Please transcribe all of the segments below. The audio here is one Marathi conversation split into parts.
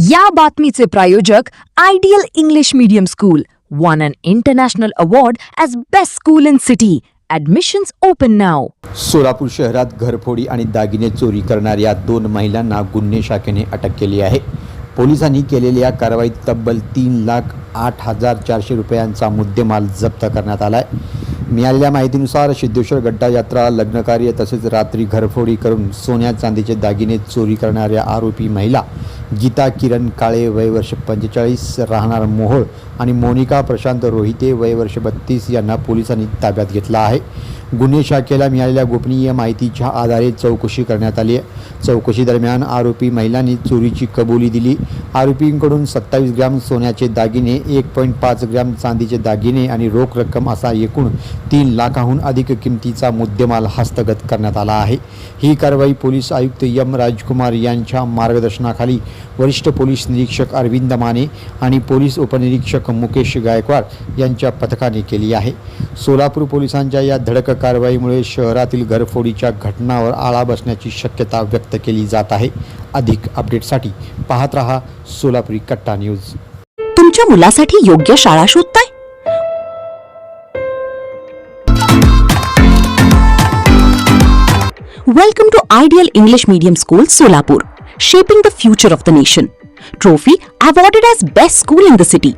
या बातमीचे प्रायोजक ideal English medium school won an international award as best school in city. Admissions open now. Solapur शहरात घरफोडी आणि दागिने चोरी करणाऱ्या 2 महिलांना गुन्हे शाखेने अटक केली आहे. पोलिसांनी केलेल्या कारवाईत तब्बल 3,08,400 रुपयांचा मुद्देमाल जप्त करण्यात आला आहे. मिळालेल्या माहितीनुसार सिद्धेश्वर गड्डा यात्रा, लग्नकार्य तसेच रात्री घरफोडी करून सोन्या चांदीचे दागिने चोरी करणाऱ्या आरोपी महिला गीता किरण काळे वय वर्ष 45 राहणार मोहोळ आणि मोनिका प्रशांत रोहिते वय वर्ष 32 यांना पोलिसांनी ताब्यात घेतला आहे. गुन्हे शाखेला मिळालेल्या गोपनीय माहितीच्या आधारे चौकशी करण्यात आली आहे. चौकशी दरम्यान आरोपी महिलांनी चोरीची कबुली दिली. आरोपींकडून 27 ग्रॅम सोन्याचे दागिने, 1.5 ग्रॅम चांदीचे दागिने आणि रोख रक्कम असा एकूण 3 लाखाहून अधिक किमतीचा मुद्देमाल हस्तगत करण्यात आला आहे. ही कारवाई पोलीस आयुक्त एम राजकुमार यांच्या मार्गदर्शनाखाली वरिष्ठ पोलीस निरीक्षक अरविंद माने आणि पोलीस उपनिरीक्षक मुकेश गायकवाड यांच्या पथकाने केली आहे. सोलापूर पोलिसांच्या या धडक कारवाईमुळे शहरातील घरफोडीच्या घटनांवर आळा बसण्याची शक्यता व्यक्त केली जात आहे. अधिक अपडेटसाठी पाहत रहा सोलापुरी कट्टा न्यूज. तुमच्या मुलासाठी योग्य शाळा शोधताय? Welcome to Ideal English Medium School, Solapur, shaping the future of the nation. Trophy awarded as best school in the city.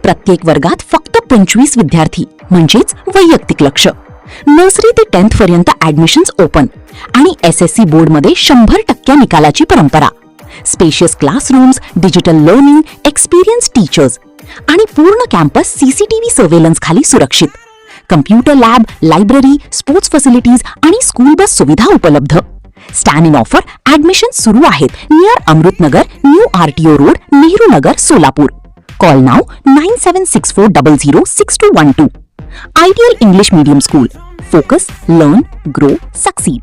प्रत्येक वर्गात फक्त 25 विद्यार्थी म्हणजेच वैयक्तिक लक्ष. नर्सरी ते 10th पर्यंत ऍडमिशन्स ओपन आणि SSC बोर्ड मध्ये 100% निकालाची परंपरा. Spacious classrooms, digital learning, experience teachers आणि पूर्ण कॅम्पस CCTV सर्वेलन्स खाली सुरक्षित. Computer lab, library, sports facilities आणि स्कूल बस सुविधा उपलब्ध. स्टँडिंग ऑफर ऍडमिशन सुरू आहेत near Amritnagar, new RTO road, Nehru Nagar, Solapur. Call now 9764006212. Ideal English Medium School. Focus, learn, grow, succeed.